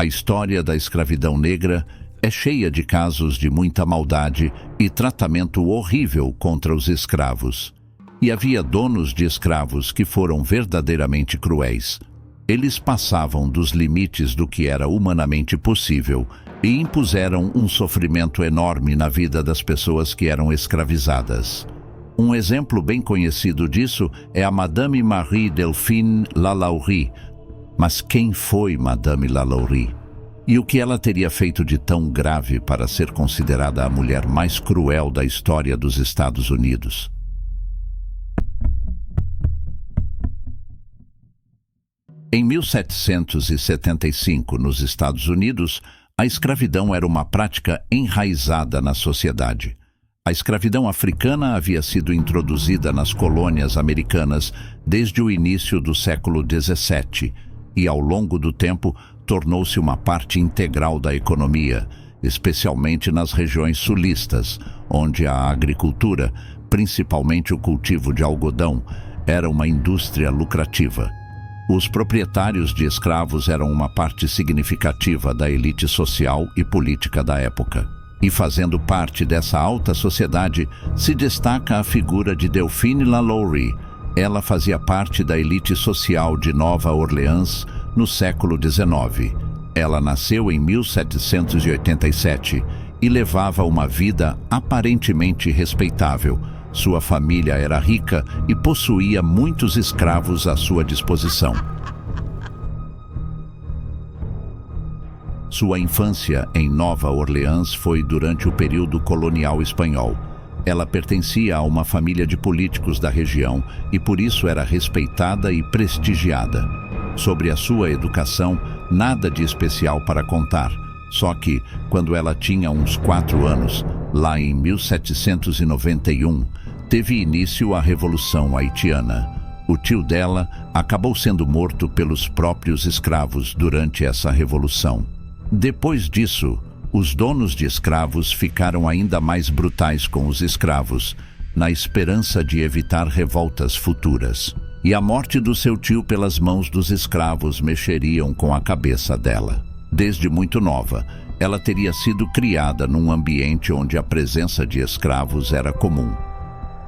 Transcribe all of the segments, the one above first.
A história da escravidão negra é cheia de casos de muita maldade e tratamento horrível contra os escravos. E havia donos de escravos que foram verdadeiramente cruéis. Eles passavam dos limites do que era humanamente possível e impuseram um sofrimento enorme na vida das pessoas que eram escravizadas. Um exemplo bem conhecido disso é a Madame Marie Delphine Lalaurie. Mas quem foi Madame Lalaurie? E o que ela teria feito de tão grave para ser considerada a mulher mais cruel da história dos Estados Unidos? Em 1775, nos Estados Unidos, a escravidão era uma prática enraizada na sociedade. A escravidão africana havia sido introduzida nas colônias americanas desde o início do século XVII e, ao longo do tempo, tornou-se uma parte integral da economia, especialmente nas regiões sulistas, onde a agricultura, principalmente o cultivo de algodão, era uma indústria lucrativa. Os proprietários de escravos eram uma parte significativa da elite social e política da época. E fazendo parte dessa alta sociedade, se destaca a figura de Delphine Lalaurie. Ela fazia parte da elite social de Nova Orleans no século XIX. Ela nasceu em 1787 e levava uma vida aparentemente respeitável. Sua família era rica e possuía muitos escravos à sua disposição. Sua infância em Nova Orleans foi durante o período colonial espanhol. Ela pertencia a uma família de políticos da região e por isso era respeitada e prestigiada. Sobre a sua educação, nada de especial para contar. Só que, quando ela tinha uns 4 anos, lá em 1791, teve início a Revolução Haitiana. O tio dela acabou sendo morto pelos próprios escravos durante essa revolução. Depois disso, os donos de escravos ficaram ainda mais brutais com os escravos, na esperança de evitar revoltas futuras. E a morte do seu tio pelas mãos dos escravos mexeriam com a cabeça dela. Desde muito nova, ela teria sido criada num ambiente onde a presença de escravos era comum.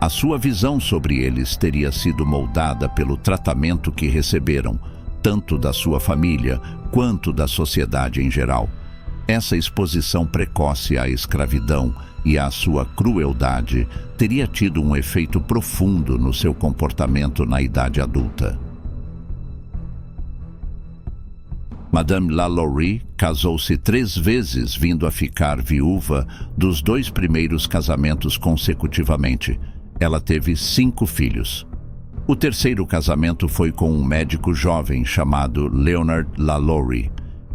A sua visão sobre eles teria sido moldada pelo tratamento que receberam, tanto da sua família quanto da sociedade em geral. Essa exposição precoce à escravidão e à sua crueldade teria tido um efeito profundo no seu comportamento na idade adulta. Madame Lalaurie casou-se 3 vezes, vindo a ficar viúva dos 2 primeiros casamentos consecutivamente. Ela teve 5 filhos. O terceiro casamento foi com um médico jovem chamado Leonard Lalaurie,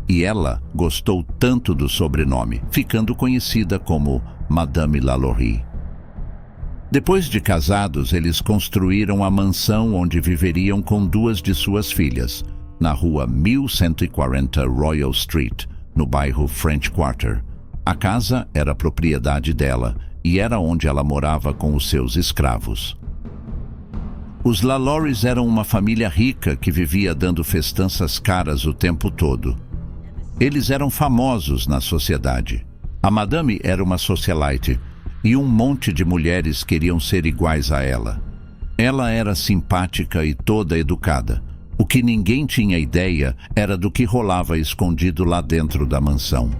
e ela gostou tanto do sobrenome, ficando conhecida como Madame Lalaurie. Depois de casados, eles construíram a mansão onde viveriam com 2 de suas filhas, na rua 1140 Royal Street, no bairro French Quarter. A casa era propriedade dela e era onde ela morava com os seus escravos. Os Lalauries eram uma família rica que vivia dando festanças caras o tempo todo. Eles eram famosos na sociedade. A Madame era uma socialite e um monte de mulheres queriam ser iguais a ela. Ela era simpática e toda educada. O que ninguém tinha ideia era do que rolava escondido lá dentro da mansão.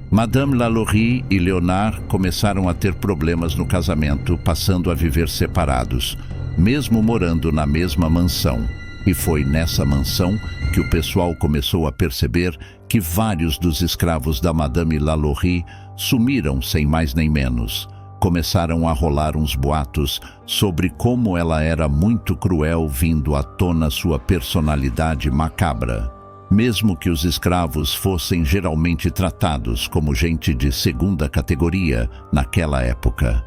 Madame Lalaurie e Leonard começaram a ter problemas no casamento, passando a viver separados, mesmo morando na mesma mansão. E foi nessa mansão que o pessoal começou a perceber que vários dos escravos da Madame Lalaurie sumiram sem mais nem menos. Começaram a rolar uns boatos sobre como ela era muito cruel, vindo à tona sua personalidade macabra. Mesmo que os escravos fossem geralmente tratados como gente de segunda categoria naquela época,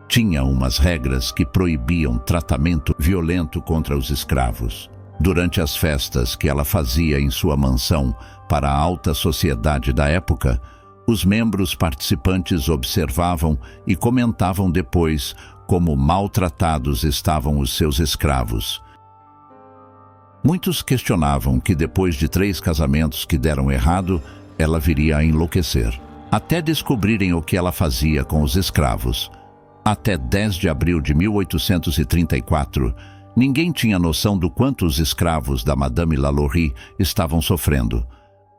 tinha umas regras que proibiam tratamento violento contra os escravos. Durante as festas que ela fazia em sua mansão para a alta sociedade da época, os membros participantes observavam e comentavam depois como maltratados estavam os seus escravos. Muitos questionavam que depois de 3 casamentos que deram errado, ela viria a enlouquecer, até descobrirem o que ela fazia com os escravos. Até 10 de abril de 1834, ninguém tinha noção do quanto os escravos da Madame Lalaurie estavam sofrendo.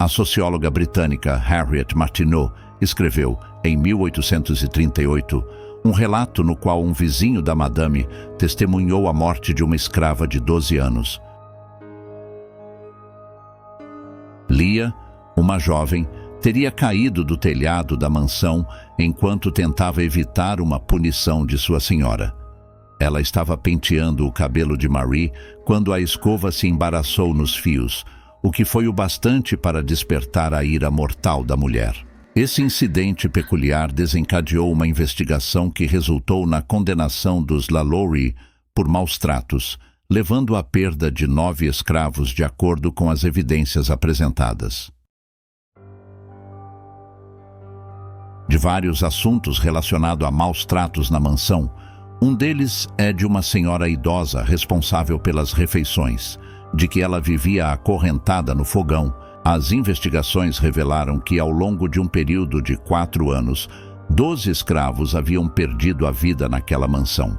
A socióloga britânica Harriet Martineau escreveu, em 1838, um relato no qual um vizinho da Madame testemunhou a morte de uma escrava de 12 anos. Lia, uma jovem, teria caído do telhado da mansão enquanto tentava evitar uma punição de sua senhora. Ela estava penteando o cabelo de Marie quando a escova se embaraçou nos fios, o que foi o bastante para despertar a ira mortal da mulher. Esse incidente peculiar desencadeou uma investigação que resultou na condenação dos Lalaurie por maus tratos, levando à perda de 9 escravos de acordo com as evidências apresentadas. De vários assuntos relacionados a maus tratos na mansão, um deles é de uma senhora idosa responsável pelas refeições, de que ela vivia acorrentada no fogão. As investigações revelaram que, ao longo de um período de 4 anos, 12 escravos haviam perdido a vida naquela mansão.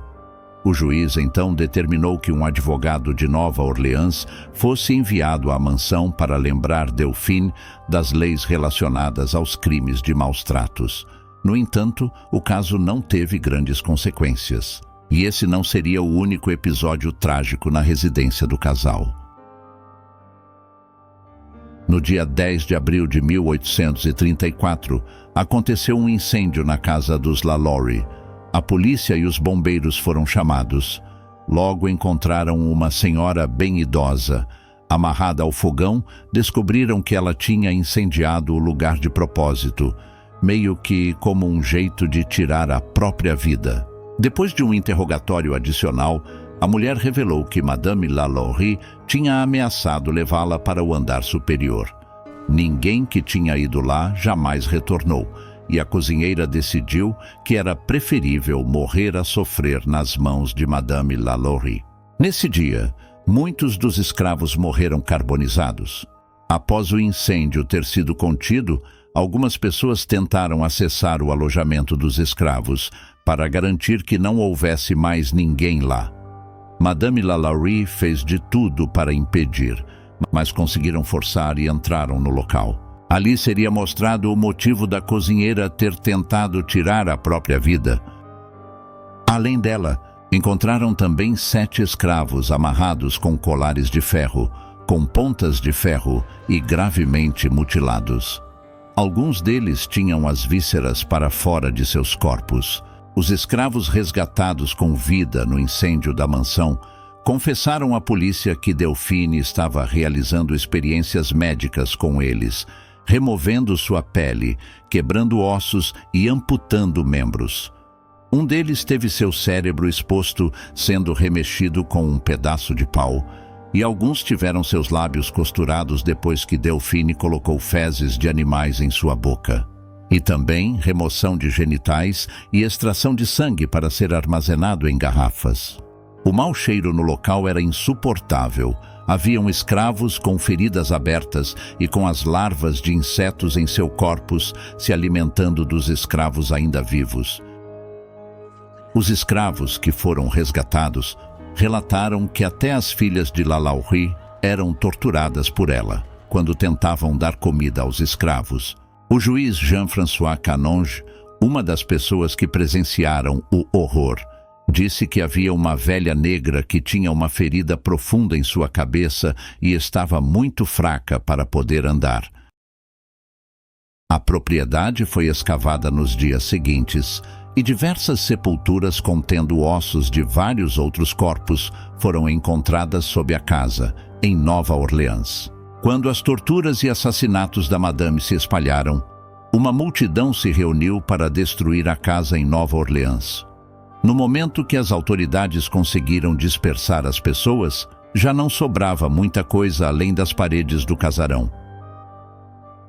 O juiz então determinou que um advogado de Nova Orleans fosse enviado à mansão para lembrar Delphine das leis relacionadas aos crimes de maus tratos. No entanto, o caso não teve grandes consequências. E esse não seria o único episódio trágico na residência do casal. No dia 10 de abril de 1834, aconteceu um incêndio na casa dos Lalaurie. A polícia e os bombeiros foram chamados. Logo encontraram uma senhora bem idosa. Amarrada ao fogão, descobriram que ela tinha incendiado o lugar de propósito, meio que como um jeito de tirar a própria vida. Depois de um interrogatório adicional, a mulher revelou que Madame Lalaurie tinha ameaçado levá-la para o andar superior. Ninguém que tinha ido lá jamais retornou, e a cozinheira decidiu que era preferível morrer a sofrer nas mãos de Madame Lalaurie. Nesse dia, muitos dos escravos morreram carbonizados. Após o incêndio ter sido contido, algumas pessoas tentaram acessar o alojamento dos escravos para garantir que não houvesse mais ninguém lá. Madame Lalaurie fez de tudo para impedir, mas conseguiram forçar e entraram no local. Ali seria mostrado o motivo da cozinheira ter tentado tirar a própria vida. Além dela, encontraram também 7 escravos amarrados com colares de ferro, com pontas de ferro e gravemente mutilados. Alguns deles tinham as vísceras para fora de seus corpos. Os escravos resgatados com vida no incêndio da mansão confessaram à polícia que Delphine estava realizando experiências médicas com eles, removendo sua pele, quebrando ossos e amputando membros. Um deles teve seu cérebro exposto, sendo remexido com um pedaço de pau, e alguns tiveram seus lábios costurados depois que Delphine colocou fezes de animais em sua boca. E também remoção de genitais e extração de sangue para ser armazenado em garrafas. O mau cheiro no local era insuportável. Haviam escravos com feridas abertas e com as larvas de insetos em seus corpos se alimentando dos escravos ainda vivos. Os escravos que foram resgatados relataram que até as filhas de Lalaurie eram torturadas por ela, quando tentavam dar comida aos escravos. O juiz Jean-François Canonge, uma das pessoas que presenciaram o horror, disse que havia uma velha negra que tinha uma ferida profunda em sua cabeça e estava muito fraca para poder andar. A propriedade foi escavada nos dias seguintes e diversas sepulturas contendo ossos de vários outros corpos foram encontradas sob a casa, em Nova Orleans. Quando as torturas e assassinatos da Madame se espalharam, uma multidão se reuniu para destruir a casa em Nova Orleans. No momento que as autoridades conseguiram dispersar as pessoas, já não sobrava muita coisa além das paredes do casarão.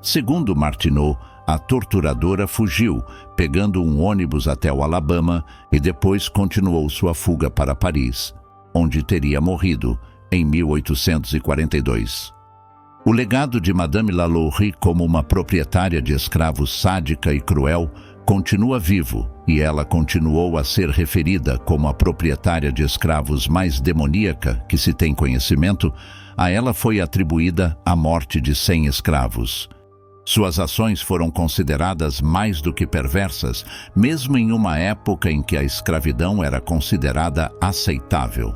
Segundo Martineau, a torturadora fugiu, pegando um ônibus até o Alabama e depois continuou sua fuga para Paris, onde teria morrido em 1842. O legado de Madame Lalaurie como uma proprietária de escravos sádica e cruel continua vivo, e ela continuou a ser referida como a proprietária de escravos mais demoníaca que se tem conhecimento. A ela foi atribuída a morte de 100 escravos. Suas ações foram consideradas mais do que perversas, mesmo em uma época em que a escravidão era considerada aceitável.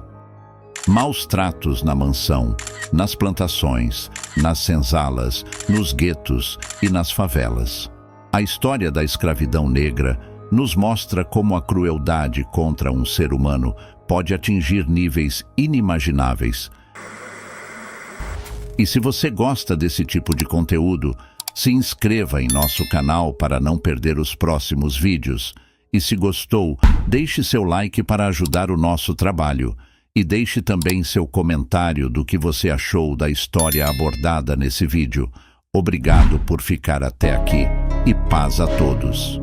Maus tratos na mansão, nas plantações, nas senzalas, nos guetos e nas favelas. A história da escravidão negra nos mostra como a crueldade contra um ser humano pode atingir níveis inimagináveis. E se você gosta desse tipo de conteúdo, se inscreva em nosso canal para não perder os próximos vídeos. E se gostou, deixe seu like para ajudar o nosso trabalho. E deixe também seu comentário do que você achou da história abordada nesse vídeo. Obrigado por ficar até aqui e paz a todos.